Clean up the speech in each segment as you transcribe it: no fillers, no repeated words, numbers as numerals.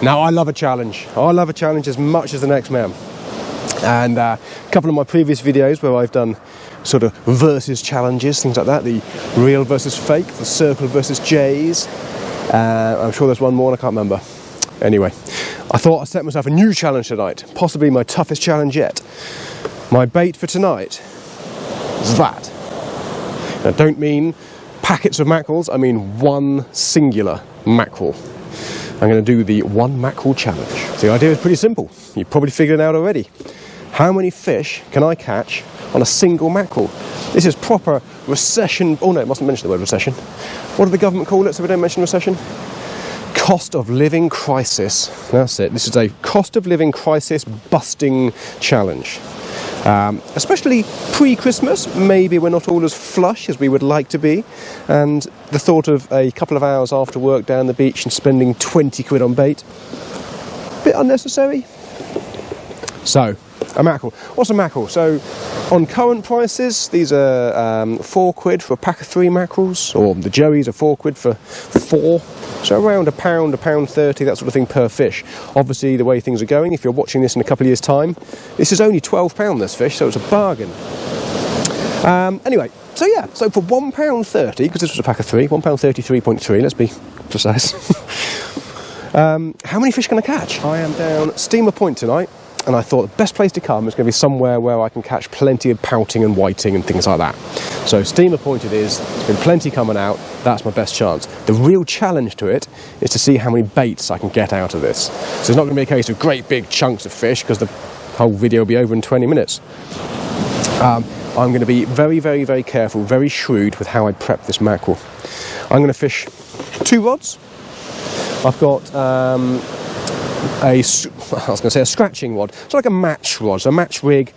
Now, I love a challenge. I love a challenge as much as the next man. And a couple of my previous videos where I've done sort of versus challenges, things like that, the real versus fake, the circle versus J's. I'm sure there's one more and I can't remember. Anyway, I thought I'd set myself a new challenge tonight, possibly my toughest challenge yet. My bait for tonight is that. I don't mean packets of mackerels, I mean one singular mackerel. I'm going to do the one mackerel challenge. So the idea is pretty simple. You've probably figured it out already. How many fish can I catch on a single mackerel? This is proper recession. Oh no, it mustn't mention the word recession. What did the government call it so we don't mention recession? Cost of living crisis. That's it. This is a cost of living crisis busting challenge. Especially pre-Christmas, maybe we're not all as flush as we would like to be, and the thought of a couple of hours after work down the beach and spending 20 quid on bait, a bit unnecessary. So, a mackerel. What's a mackerel? So, on current prices, these are 4 quid for a pack of 3 mackerels, or the joeys are 4 quid for 4. So around £1, £1.30, that sort of thing per fish. Obviously, the way things are going, if you're watching this in a couple of years' time, this is only £12 this fish, so it's a bargain. Anyway, so yeah, so for £1.30, because this was a pack of 3, £1.33.3, let's be precise. How many fish can I catch? I am down Steamer Point tonight, and I thought the best place to come is going to be somewhere where I can catch plenty of pouting and whiting and things like that. So Steamer Point it is, there's been plenty coming out, that's my best chance. The real challenge to it is to see how many baits I can get out of this. So it's not going to be a case of great big chunks of fish, because the whole video will be over in 20 minutes. I'm going to be very, very, very careful, very shrewd with how I prep this mackerel. I'm going to fish 2 rods. I've got a scratching rod. It's like a match rod, so a match rig.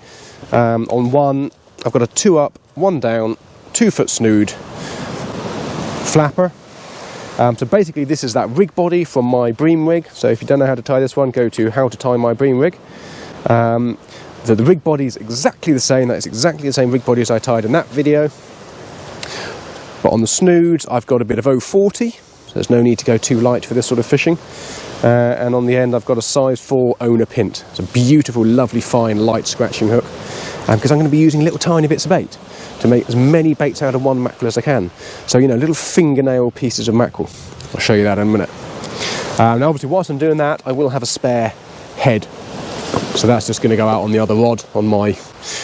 On one, I've got a 2 up, 1 down, 2-foot snood flapper. So basically this is that rig body from my bream rig. So if you don't know how to tie this one, go to how to tie my bream rig. So the rig body is exactly the same. That is exactly the same rig body as I tied in that video. But on the snoods, I've got a bit of 040. So there's no need to go too light for this sort of fishing. And on the end I've got a size 4 owner pint. It's a beautiful, lovely, fine, light scratching hook. Because I'm going to be using little tiny bits of bait to make as many baits out of one mackerel as I can. So, you know, little fingernail pieces of mackerel. I'll show you that in a minute. Now obviously whilst I'm doing that, I will have a spare head. So that's just going to go out on the other rod, on my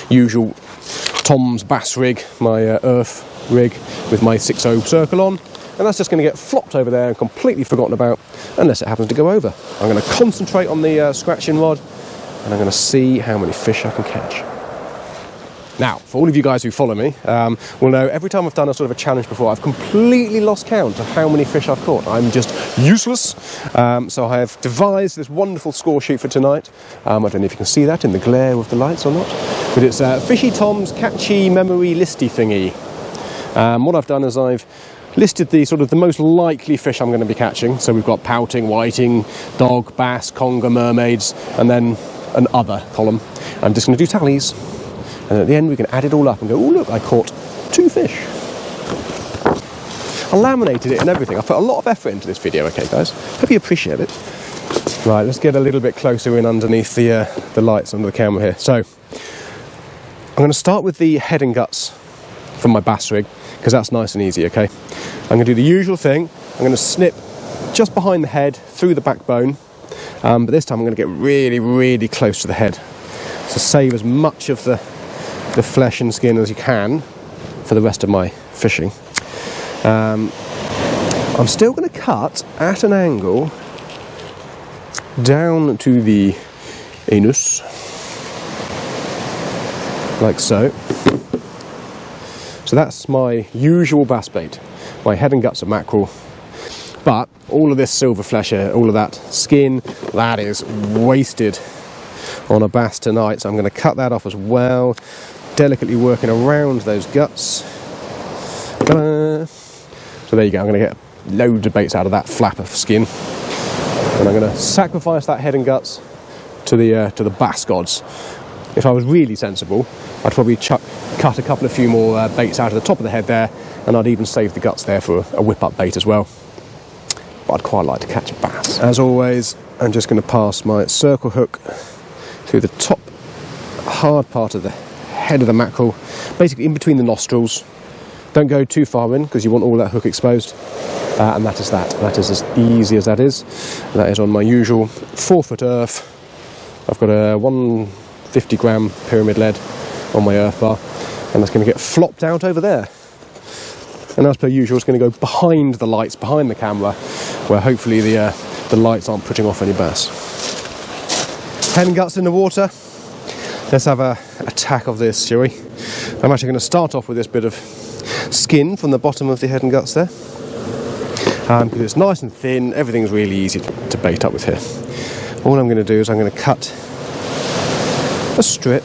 usual Tom's bass rig, my earth rig with my 6.0 circle on. And that's just going to get flopped over there and completely forgotten about, unless it happens to go over. I'm going to concentrate on the scratching rod, and I'm going to see how many fish I can catch. Now, for all of you guys who follow me, will know every time I've done a sort of a challenge before, I've completely lost count of how many fish I've caught. I'm just useless. So I have devised this wonderful score sheet for tonight. I don't know if you can see that in the glare of the lights or not, but it's Fishy Tom's Catchy Memory Listy thingy. What I've done is I've listed the sort of the most likely fish I'm going to be catching. So we've got pouting, whiting, dog, bass, conger, mermaids, and then an other column. I'm just going to do tallies, and at the end we can add it all up and go, oh look, I caught 2 fish. I laminated it and everything. I put a lot of effort into this video, okay guys? Hope you appreciate it. Right, let's get a little bit closer in underneath the lights under the camera here. So I'm going to start with the head and guts from my bass rig, because that's nice and easy, okay? I'm going to do the usual thing. I'm going to snip just behind the head, through the backbone, but this time I'm going to get really, really close to the head. So save as much of the flesh and skin as you can for the rest of my fishing. I'm still going to cut at an angle down to the anus, like so. So that's my usual bass bait, my head and guts of mackerel. But all of this silver flesh here, all of that skin, that is wasted on a bass tonight. So I'm going to cut that off as well, delicately working around those guts. Ta-da! So there you go, I'm going to get loads of baits out of that flap of skin. And I'm going to sacrifice that head and guts to the bass gods. If I was really sensible, I'd probably cut a few more baits out of the top of the head there, and I'd even save the guts there for a whip-up bait as well. But I'd quite like to catch a bass. As always, I'm just going to pass my circle hook through the top hard part of the head of the mackerel, basically in between the nostrils. Don't go too far in because you want all that hook exposed. And that is that. That is as easy as that is. That is on my usual 4-foot earth. I've got a 150 gram pyramid lead on my earth bar, and that's going to get flopped out over there. And as per usual, it's going to go behind the lights, behind the camera, where hopefully the lights aren't putting off any bass. Head and guts in the water. Let's have a attack of this, shall we? I'm actually going to start off with this bit of skin from the bottom of the head and guts there. Because it's nice and thin, everything's really easy to bait up with here. All I'm going to do is I'm going to cut a strip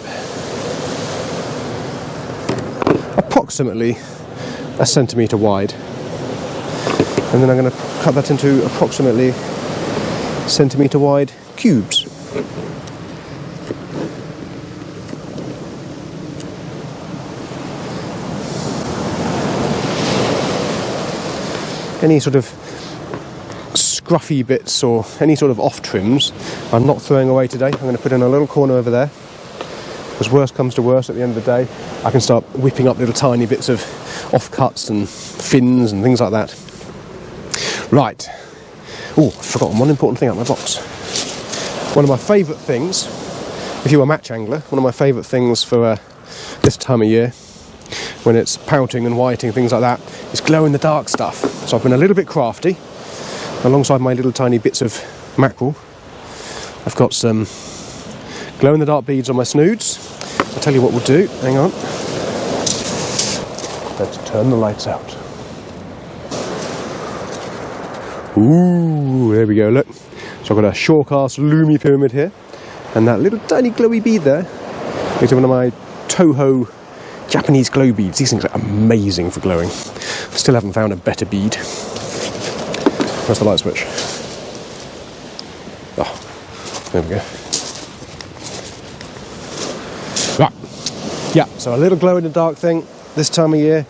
approximately 1 centimetre wide, and then I'm going to cut that into approximately centimetre wide cubes. Any sort of scruffy bits or any sort of off trims I'm not throwing away today. I'm going to put in a little corner over there, because worst comes to worst, at the end of the day I can start whipping up little tiny bits of offcuts and fins and things like that. Right. Oh, I've forgotten one important thing out of my box. One of my favourite things, if you're a match angler, one of my favourite things for this time of year, when it's pouting and whiting, things like that, is glow-in-the-dark stuff. So I've been a little bit crafty. Alongside my little tiny bits of mackerel, I've got some glow-in-the-dark beads on my snoods. I'll tell you what we'll do. Hang on. Let's turn the lights out. Ooh, there we go, look. So I've got a Shorecast Lumi pyramid here, and that little tiny glowy bead there is one of my Toho Japanese glow beads. These things are amazing for glowing. Still haven't found a better bead. Where's the light switch? Oh, there we go. Right. Yeah, so a little glow-in-the-dark thing this time of year,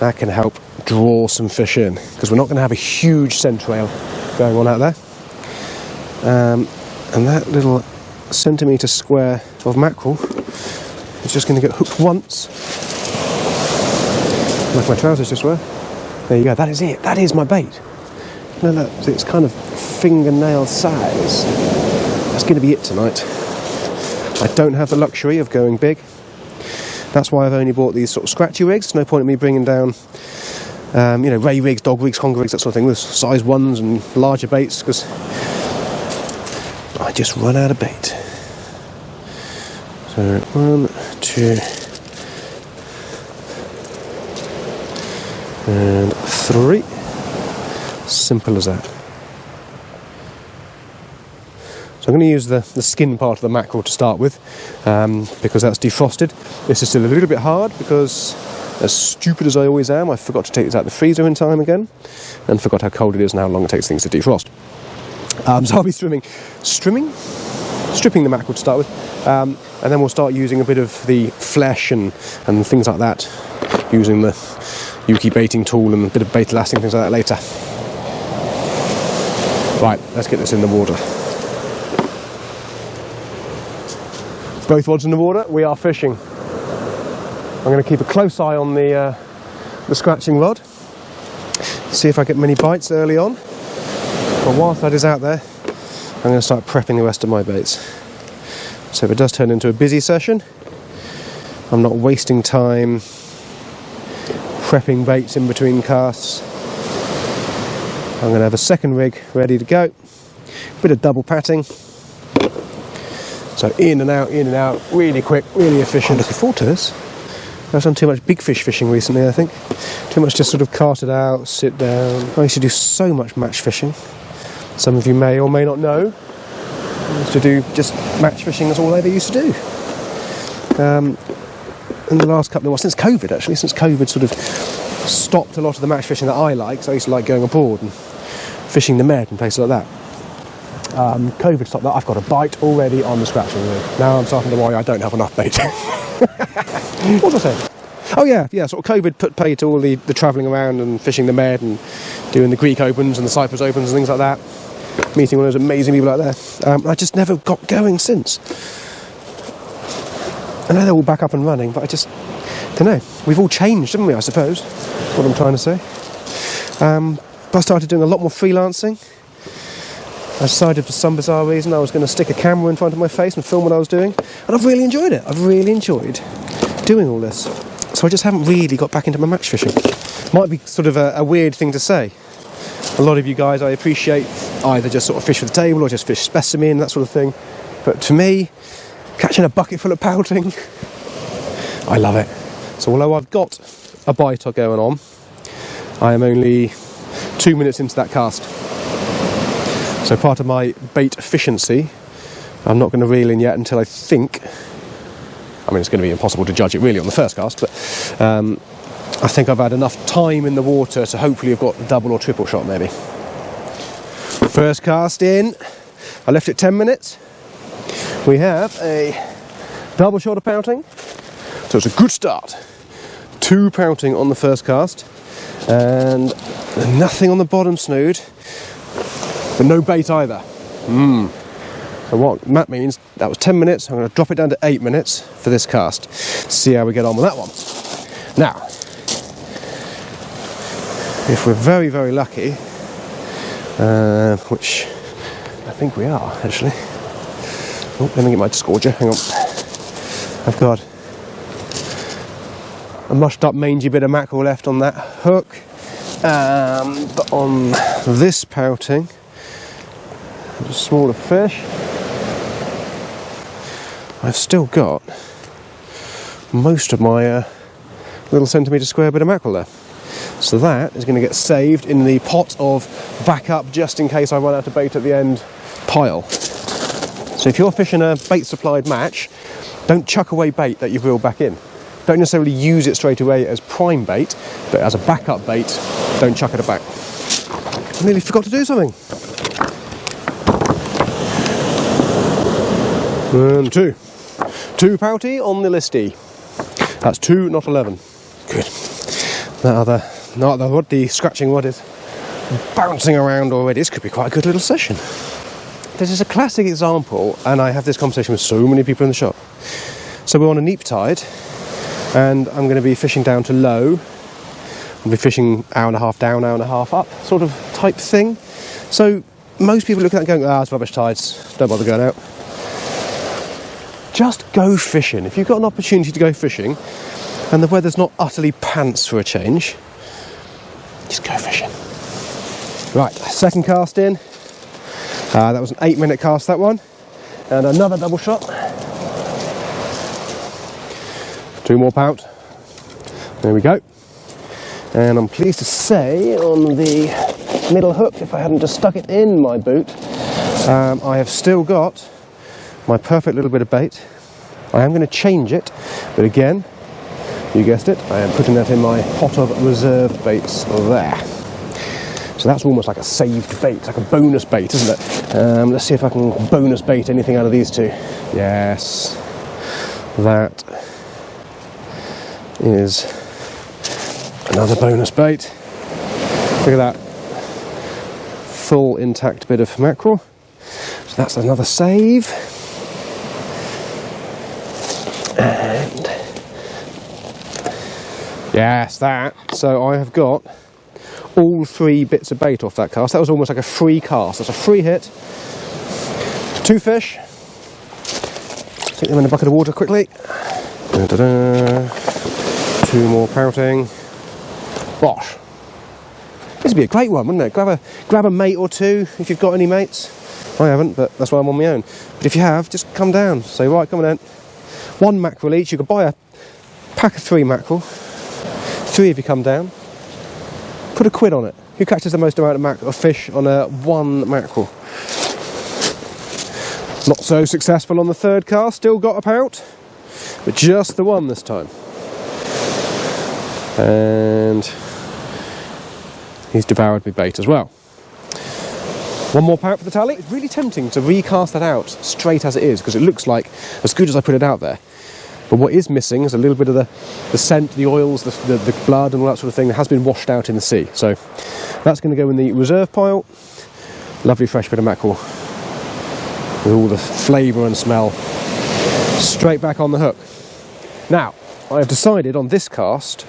that can help draw some fish in, because we're not going to have a huge scent trail going on out there. And that little centimetre square of mackerel is just going to get hooked once. Like my trousers just were. There you go, that is it. That is my bait. No, look, it's kind of fingernail size. That's going to be it tonight. I don't have the luxury of going big. That's why I've only bought these sort of scratchy rigs. No point in me bringing down, ray rigs, dog rigs, conger rigs, that sort of thing, with size 1s and larger baits, because I just run out of bait. So 1, 2, and 3. Simple as that. So I'm going to use the skin part of the mackerel to start with, because that's defrosted. This is still a little bit hard because, as stupid as I always am, I forgot to take this out of the freezer in time again, and forgot how cold it is and how long it takes things to defrost. So I'll be stripping the mackerel to start with, and then we'll start using a bit of the flesh and things like that, using the Yuki baiting tool and a bit of bait elasting, things like that later. Right, let's get this in the water. Both rods in the water, we are fishing. I'm going to keep a close eye on the scratching rod, see if I get many bites early on. But whilst that is out there, I'm going to start prepping the rest of my baits. So if it does turn into a busy session, I'm not wasting time prepping baits in between casts. I'm going to have a second rig ready to go. Bit of double patting. So in and out, really quick, really efficient. I'm looking forward to this. I've done too much big fish fishing recently, I think. Too much just sort of cast it out, sit down. I used to do so much match fishing. Some of you may or may not know. I used to do just match fishing, that's all I ever used to do. In the last couple of months, since COVID sort of stopped a lot of the match fishing that I like. So I used to like going abroad and fishing the Med and places like that. COVID stopped that. I've got a bite already on the scratching rig. Now I'm starting to worry I don't have enough bait. What was I saying? Oh yeah, sort of COVID put paid to all the travelling around and fishing the Med and doing the Greek Opens and the Cyprus Opens and things like that. meeting one of those amazing people out there. I just never got going since. I know they're all back up and running, but I just don't know. We've all changed, haven't we, I suppose? That's what I'm trying to say. But I started doing a lot more freelancing. I decided for some bizarre reason I was going to stick a camera in front of my face and film what I was doing, and I've really enjoyed it. I've really enjoyed doing all this. So I just haven't really got back into my match fishing. Might be sort of a weird thing to say. A lot of you guys, I appreciate, either just sort of fish for the table or just fish specimen, that sort of thing. But to me, catching a bucket full of pouting, I love it. So although I've got a bite going on, I am only 2 minutes into that cast. So part of my bait efficiency, I'm not going to reel in yet until I think, I mean it's going to be impossible to judge it really on the first cast, but I think I've had enough time in the water to hopefully have got a double or triple shot maybe. First cast in, I left it 10 minutes. We have a double shot of pouting, so it's a good start. 2 pouting on the first cast, and nothing on the bottom snood, but no bait either. So what that means, that was 10 minutes, I'm going to drop it down to 8 minutes for this cast. See how we get on with that one. Now, if we're very, very lucky, which I think we are actually. Oh, let me get my disgorger, hang on. I've got a mushed up mangy bit of mackerel left on that hook, but on this pouting, a smaller fish, I've still got most of my little centimetre square bit of mackerel there. So that is going to get saved in the pot of backup just in case I run out of bait at the end pile. So if you're fishing a bait supplied match, don't chuck away bait that you've reeled back in. Don't necessarily use it straight away as prime bait, but as a backup bait, don't chuck it back. I nearly forgot to do something. And 2. 2 pouty on the listy. That's 2, not 11. Good. The scratching rod is bouncing around already. This could be quite a good little session. This is a classic example, and I have this conversation with so many people in the shop. So we're on a neap tide, and I'm going to be fishing down to low. I'll be fishing hour and a half down, hour and a half up, sort of type thing. So most people look at that and going, it's rubbish tides, don't bother going out. Just go fishing. If you've got an opportunity to go fishing, and the weather's not utterly pants for a change, just go fishing. Right, second cast in. That was an 8-minute cast, that one. And another double shot. 2 more pout. There we go. And I'm pleased to say, on the middle hook, if I hadn't just stuck it in my boot, I have still got my perfect little bit of bait. I am going to change it, but again, you guessed it, I am putting that in my pot of reserve baits there. So that's almost like a saved bait, like a bonus bait, isn't it? Let's see if I can bonus bait anything out of these 2. Yes, that is another bonus bait. Look at that, full intact bit of mackerel. So that's another save. And yes, that. So I have got all 3 bits of bait off that cast. That was almost like a free cast. That's a free hit. 2 fish. Stick them in a bucket of water quickly. Da-da-da. 2 more pouting. Bosh. This would be a great one, wouldn't it? Grab a mate or 2 if you've got any mates. I haven't, but that's why I'm on my own. But if you have, just come down. Say, right, come on then. 1 mackerel each. You could buy a pack of 3 mackerel. 3 if you come down. Put a quid on it. Who catches the most amount of fish on a 1 mackerel? Not so successful on the 3rd cast. Still got a pout, but just the 1 this time. And he's devoured my bait as well. 1 more pout for the tally. It's really tempting to recast that out straight as it is, because it looks like as good as I put it out there. But what is missing is a little bit of the scent, the oils, the blood and all that sort of thing that has been washed out in the sea. So that's going to go in the reserve pile. Lovely fresh bit of mackerel with all the flavour and smell. Straight back on the hook. Now, I've decided on this cast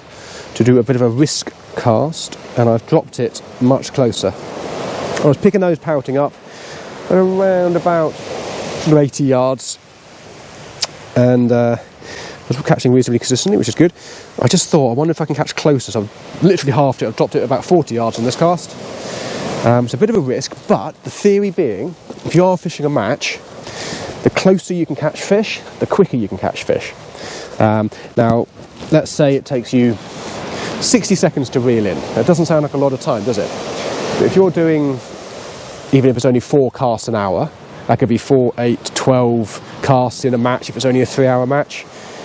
to do a bit of a risk cast, and I've dropped it much closer. I was picking those pouting up at around about 80 yards, and I was catching reasonably consistently, which is good. I just thought, I wonder if I can catch closer, so I've literally halved it. I've dropped it at about 40 yards on this cast. It's a bit of a risk, but the theory being, if you are fishing a match, the closer you can catch fish, the quicker you can catch fish. Now, let's say it takes you 60 seconds to reel in. That doesn't sound like a lot of time, does it? But if you're doing, even if it's only 4 casts an hour, that could be 4, 8, 12 casts in a match if it's only a 3-hour match.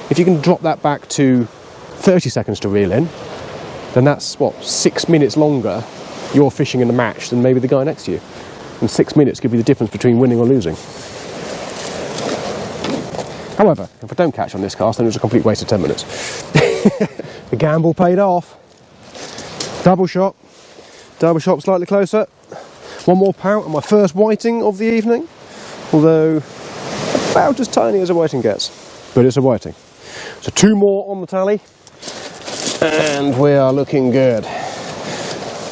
If you can drop that back to 30 seconds to reel in, then that's, what, 6 minutes longer you're fishing in the match than maybe the guy next to you. And 6 minutes could be the difference between winning or losing. However, if I don't catch on this cast, then it's a complete waste of 10 minutes. The gamble paid off. Double shot slightly closer. One more pout and my first whiting of the evening. Although, about as tiny as a whiting gets. But it's a whiting. So 2 more on the tally. And we are looking good.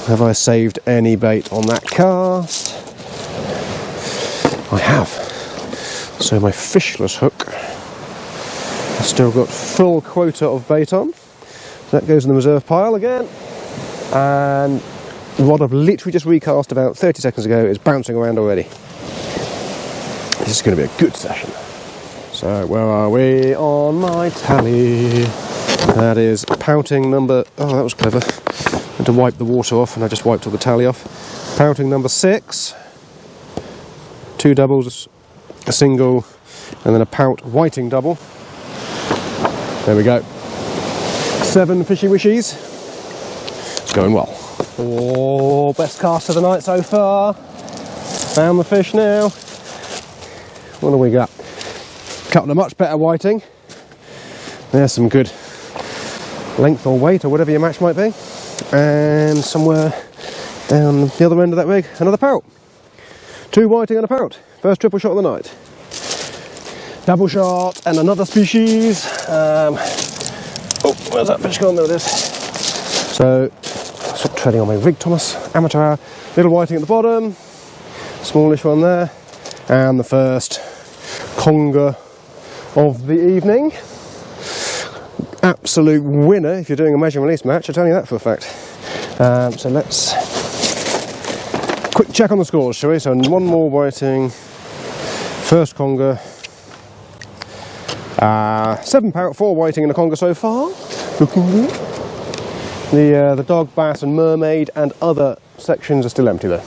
Have I saved any bait on that cast? I have. So my fishless hook, I've still got full quota of bait on. That goes in the reserve pile again. And the rod I've literally just recast about 30 seconds ago is bouncing around already. This is going to be a good session. So where are we on my tally? That is pouting number, oh that was clever. I had to wipe the water off and I just wiped all the tally off. Pouting number 6. 2 doubles, a single, and then a pout whiting double. There we go. 7 fishy wishies. It's going well. Oh, best cast of the night so far. Found the fish now. What do we got? Couple of much better whiting. There's some good length or weight or whatever your match might be. And somewhere down the other end of that rig, another pout. 2 whiting and a pout. First triple shot of the night. Double shot and another species. Oh, where's that fish gone? There it is. So, stop treading on my rig, Thomas. Amateur hour. Little whiting at the bottom. Smallish one there. And the first conger of the evening. Absolute winner if you're doing a measure and release match, I'll tell you that for a fact. So let's quick check on the scores, shall we? So 1 more whiting, first conger, 7 pout, 4 whiting and a conger so far. Looking good. The dog, bass and mermaid and other sections are still empty there.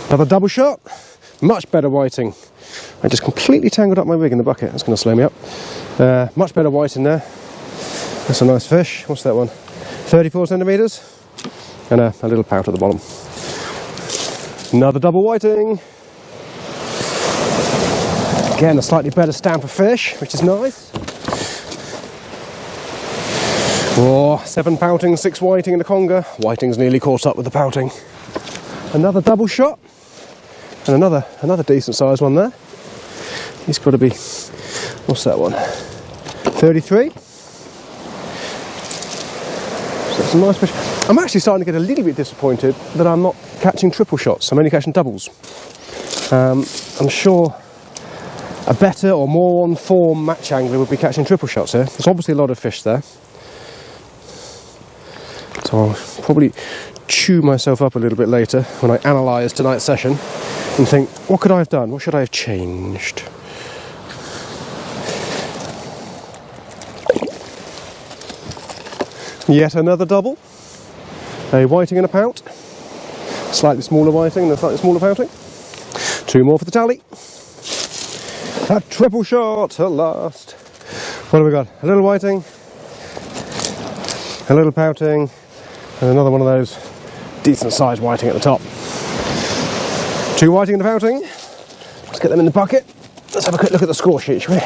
Another double shot, much better whiting. I just completely tangled up my rig in the bucket, that's going to slow me up. Much better whiting there. That's a nice fish. What's that one? 34 centimetres. And a little pout at the bottom. Another double whiting. Again, a slightly better stamp of fish, which is nice. Oh, 7 pouting, 6 whiting and a conger. Whiting's nearly caught up with the pouting. Another double shot. And another decent sized one there. He's got to be, what's that one? 33. So that's a nice fish. I'm actually starting to get a little bit disappointed that I'm not catching triple shots. I'm only catching doubles. I'm sure a better or more on form match angler would be catching triple shots here. There's obviously a lot of fish there. So I'll probably chew myself up a little bit later when I analyse tonight's session and think, what could I have done? What should I have changed? Yet another double. A whiting and a pout. Slightly smaller whiting and a slightly smaller pouting. 2 more for the tally. A triple shot at last. What have we got? A little whiting, a little pouting, and another one of those decent sized whiting at the top. 2 whiting and a pouting. Let's get them in the bucket. Let's have a quick look at the score sheet, shall we?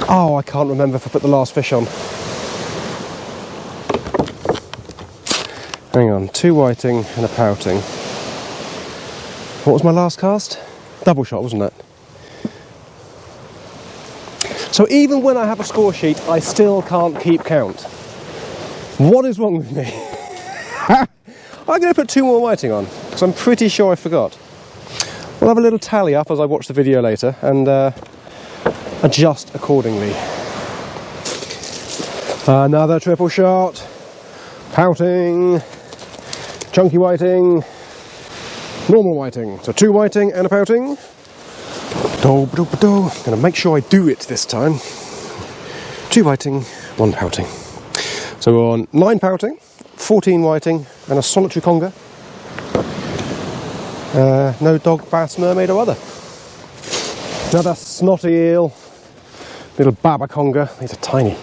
Oh, I can't remember if I put the last fish on. Hang on, 2 whiting and a pouting. What was my last cast? Double shot, wasn't it? So even when I have a score sheet, I still can't keep count. What is wrong with me? I'm going to put 2 more whiting on, because I'm pretty sure I forgot. We'll have a little tally up as I watch the video later, and adjust accordingly. Another triple shot. Pouting. Chunky whiting. Normal whiting. So 2 whiting and a pouting. I'm going to make sure I do it this time. 2 whiting, 1 pouting. So we're on 9 pouting, 14 whiting, and a solitary conger. No dog, bass, mermaid or other. Another snotty eel, little baba conger, these are tiny,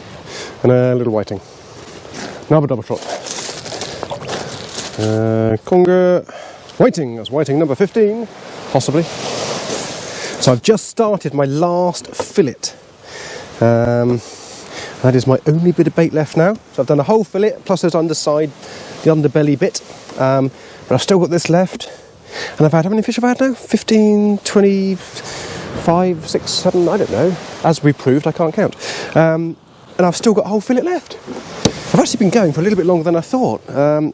and a little whiting. Another double shot. Conger, whiting, that's whiting number 15, possibly. So I've just started my last fillet. That is my only bit of bait left now. So I've done a whole fillet, plus there's underside, the underbelly bit. But I've still got this left. And I've had, how many fish have I had now? 15, 25, 6, 7, I don't know. As we proved, I can't count. And I've still got a whole fillet left. I've actually been going for a little bit longer than I thought.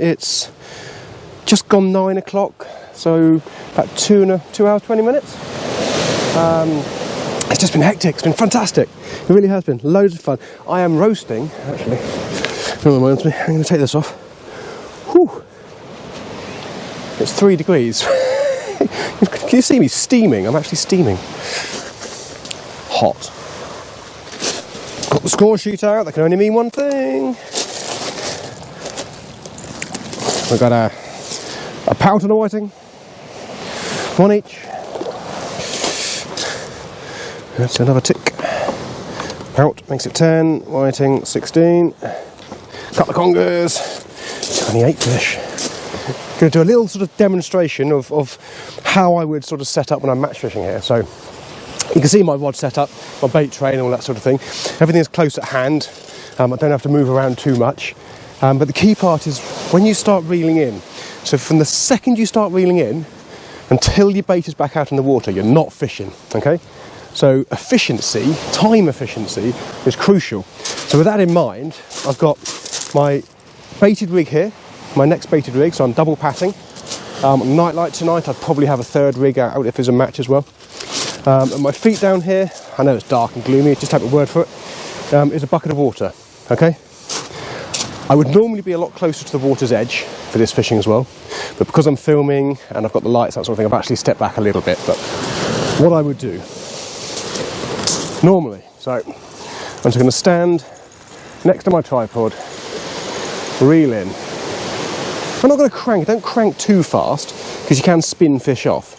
It's just gone 9 o'clock, so about 2 hours, 20 minutes. It's just been hectic, it's been fantastic. It really has been, loads of fun. I am roasting, actually. That reminds me, I'm going to take this off. Whew. It's 3 degrees. Can you see me steaming? I'm actually steaming. Hot. Got the score sheet out, that can only mean one thing. We've got a pout and a whiting. 1 each. That's another tick. Pout makes it 10, whiting 16. Couple of congers, 28 fish. Going to do a little sort of demonstration of how I would sort of set up when I'm match fishing here. So you can see my rod set up, my bait tray and all that sort of thing. Everything is close at hand. I don't have to move around too much. But the key part is when you start reeling in. So from the second you start reeling in until your bait is back out in the water, you're not fishing, okay? So efficiency, time efficiency, is crucial. So with that in mind, I've got my baited rig here, my next baited rig, so I'm double patting. Nightlight tonight, I'd probably have a 3rd rig out if there's a match as well. And my feet down here, I know it's dark and gloomy, just take a word for it, is a bucket of water, okay? I would normally be a lot closer to the water's edge for this fishing as well, but because I'm filming and I've got the lights, that sort of thing, I've actually stepped back a little bit. But what I would do normally, so I'm just going to stand next to my tripod, reel in. I'm not going to crank, don't crank too fast because you can spin fish off,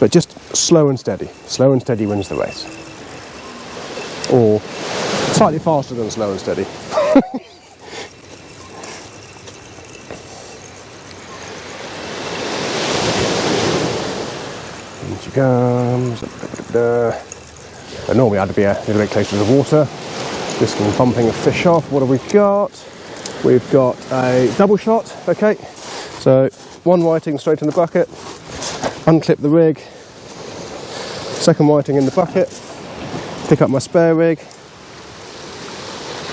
but just slow and steady. Slow and steady wins the race. Or slightly faster than slow and steady. In she comes. So normally I'd be a little bit closer to the water, risking bumping a fish off. What have we got? We've got a double shot, okay. So 1 whiting straight in the bucket, unclip the rig, 2nd whiting in the bucket, pick up my spare rig,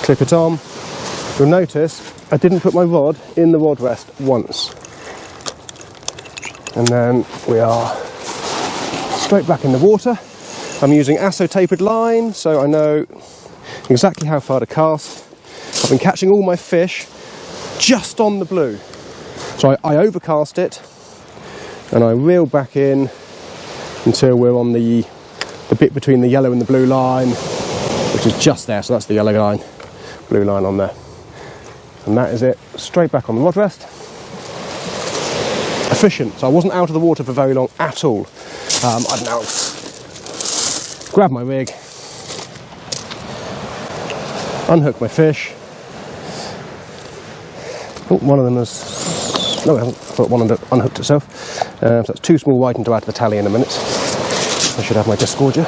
clip it on. You'll notice I didn't put my rod in the rod rest once. And then we are straight back in the water. I'm using ASSO tapered line, so I know exactly how far to cast. I've been catching all my fish just on the blue. So I overcast it and I reel back in until we're on the bit between the yellow and the blue line, which is just there. So that's the yellow line, blue line on there. And that is it, straight back on the rod rest. Efficient, so I wasn't out of the water for very long at all. I'd now grab my rig, unhook my fish. Oh, one of them has, no, I haven't. I thought one unhooked itself. So that's 2 small whiting to add to the tally in a minute. I should have my disgorger.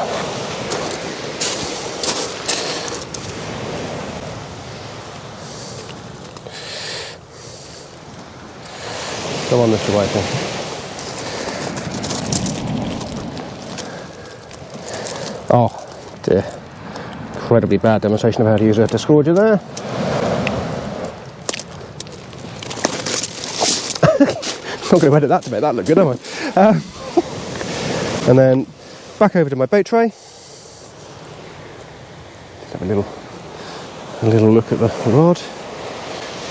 Come on, Mr. Whiting. Oh dear. Incredibly bad demonstration of how to use a discorder there. Not going to edit that to make that look good, am I? And then back over to my bait tray. Have a little look at the rod.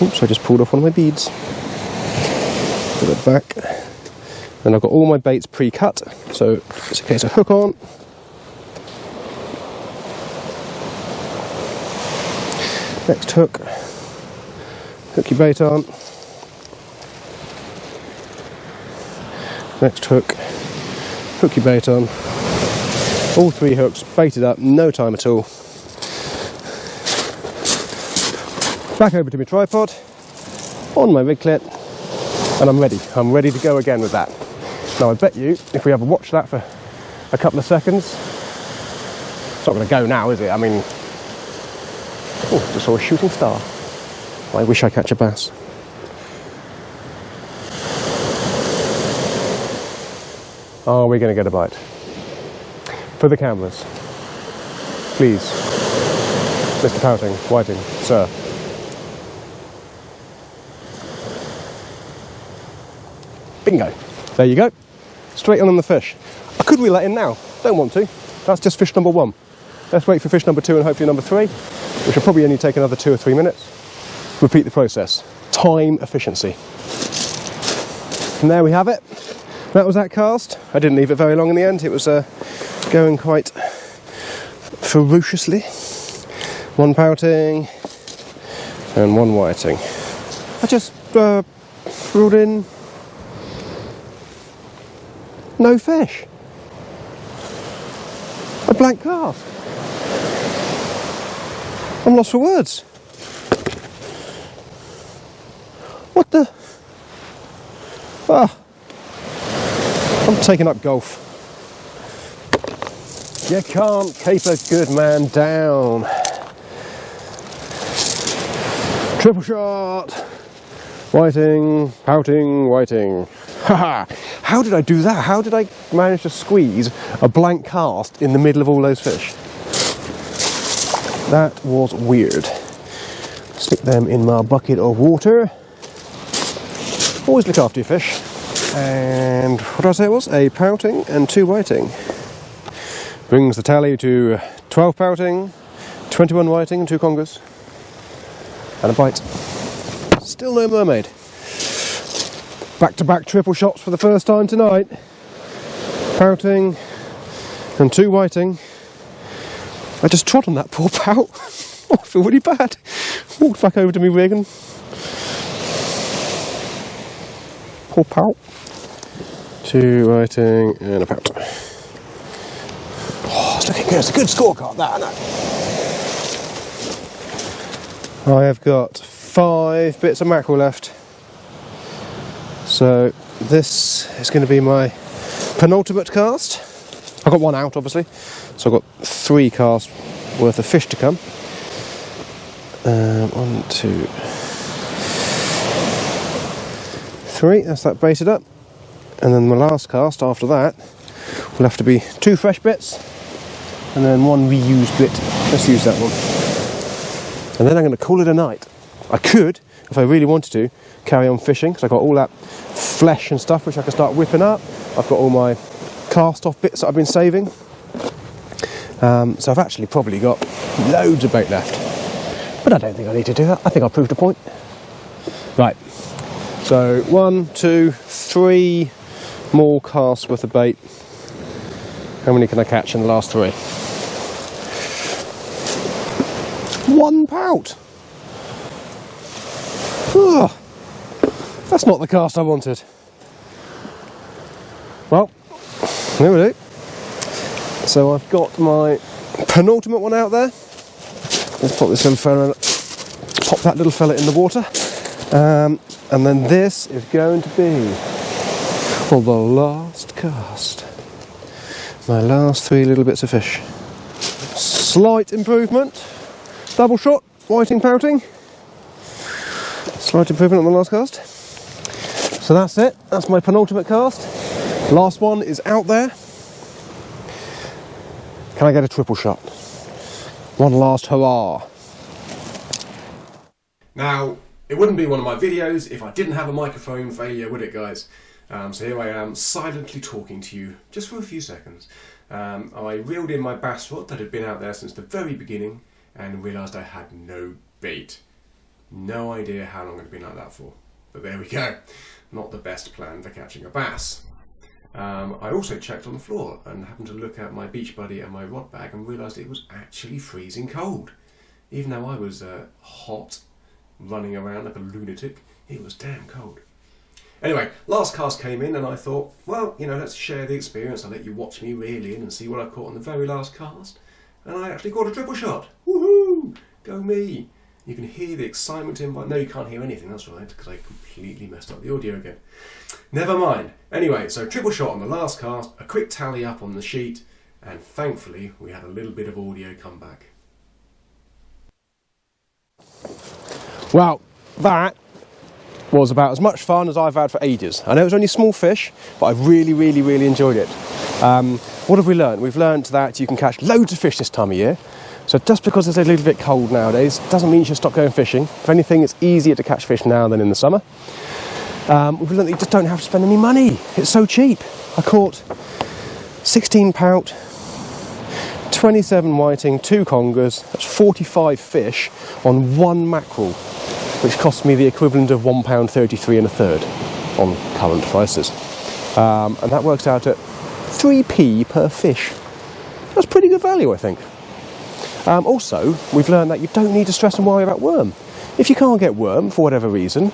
Oops, I just pulled off one of my beads. Put it back. Then I've got all my baits pre-cut, so it's a case of hook on. Next hook. Hook your bait on. Next hook. Hook your bait on. All 3 hooks baited up, no time at all. Back over to my tripod, on my rig clip, and I'm ready. I'm ready to go again with that. Now I bet you, if we ever watch that for a couple of seconds, it's not going to go now, is it? I mean, oh, just saw a shooting star. I wish I catch a bass. Are we going to get a bite? For the cameras, please, Mr. Pouting, Whiting, sir. Bingo. There you go. Straight on the fish. I could reel that in now. Don't want to. That's just fish number 1. Let's wait for fish number 2 and hopefully number 3, which will probably only take another 2 or 3 minutes. Repeat the process. Time efficiency. And there we have it. That was that cast. I didn't leave it very long in the end. It was going quite ferociously. 1 pouting and 1 whiting. I just reeled in no fish. A blank cast. I'm lost for words. What the? Ah. I'm taking up golf. You can't keep a good man down. Triple shot. Whiting, pouting, whiting. Haha! How did I do that? How did I manage to squeeze a blank cast in the middle of all those fish? That was weird. Stick them in my bucket of water. Always look after your fish. And what did I say it was? A pouting and 2 whiting. Brings the tally to 12 pouting, 21 whiting and 2 congers. And a bite. Still no mermaid. Back-to-back triple shots for the first time tonight. Pouting and 2 whiting. I just trod on that poor pout. I feel really bad. Walked back over to me rig and... poor pout. 2 whiting and a pout. Oh, it's looking good. It's a good scorecard, that, isn't it? I have got 5 bits of mackerel left. So this is going to be my penultimate cast. I've got 1 out, obviously. So I've got 3 casts worth of fish to come. 1, 2, 3. That's that baited up. And then my last cast after that will have to be 2 fresh bits and then 1 reused bit. Let's use that one. And then I'm going to call it a night. I could, if I really wanted to, carry on fishing because I've got all that flesh and stuff which I can start whipping up. I've got all my cast off bits that I've been saving. So I've actually probably got loads of bait left. But I don't think I need to do that. I think I've proved a point. Right. So 1, 2, 3 more casts worth of bait. How many can I catch in the last 3? 1 pout! Oh, that's not the cast I wanted. Well, there we do. So I've got my penultimate one out there. Let's pop this little fella, pop that little fella in the water. And then this is going to be, well, the last cast. My last 3 little bits of fish. Slight improvement. Double shot, whiting, pouting. Slight improvement on the last cast. So that's it, that's my penultimate cast. Last one is out there. Can I get a triple shot? One last hurrah. Now, it wouldn't be one of my videos if I didn't have a microphone failure, would it, guys? So here I am, silently talking to you, just for a few seconds. I reeled in my bass rod that had been out there since the very beginning and realised I had no bait. No idea how long it had been like that for, but there we go. Not the best plan for catching a bass. I also checked on the floor and happened to look at my beach buddy and my rod bag and realised it was actually freezing cold. Even though I was hot, running around like a lunatic, it was damn cold. Anyway, last cast came in and I thought, well, you know, let's share the experience. I'll let you watch me reel in and see what I caught on the very last cast. And I actually caught a triple shot. Woohoo! Go me! You can hear the excitement in my... No, you can't hear anything, that's right, because I completely messed up the audio again. Never mind. Anyway, so triple shot on the last cast, a quick tally up on the sheet, and thankfully we had a little bit of audio come back. Well, that was about as much fun as I've had for ages. I know it was only small fish, but I really enjoyed it. What have we learned? We've learned that you can catch loads of fish this time of year. So just because it's a little bit cold nowadays doesn't mean you should stop going fishing. If anything, it's easier to catch fish now than in the summer. We've learned that you just don't have to spend any money. It's so cheap. I caught 16 pout, 27 whiting, 2 congers, that's 45 fish on 1 mackerel, which cost me the equivalent of £1.33 and a third on current prices. And that works out at 3p per fish. That's pretty good value, I think. Also, we've learned that you don't need to stress and worry about worm. If you can't get worm for whatever reason,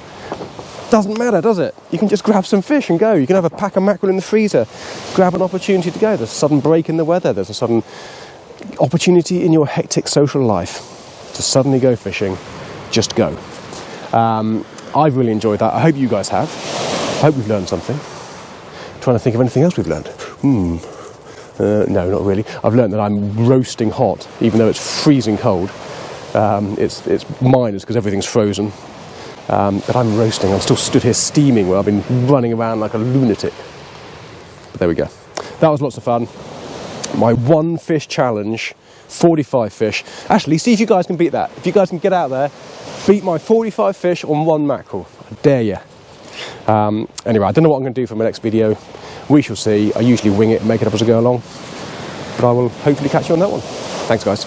doesn't matter, does it? You can just grab some fish and go. You can have a pack of mackerel in the freezer, grab an opportunity to go. There's a sudden break in the weather, there's a sudden opportunity in your hectic social life to suddenly go fishing. Just go. I've really enjoyed that. I hope you guys have. I hope we've learned something. I'm trying to think of anything else we've learned. No, not really. I've learned that I'm roasting hot, even though it's freezing cold. It's minus because everything's frozen. But I'm roasting. I'm still stood here steaming where I've been running around like a lunatic. But there we go. That was lots of fun. My 1 fish challenge, 45 fish. Actually, see if you guys can beat that. If you guys can get out there, beat my 45 fish on 1 mackerel. I dare you. Anyway, I don't know what I'm going to do for my next video. We shall see. I usually wing it and make it up as I go along. But I will hopefully catch you on that one. Thanks, guys.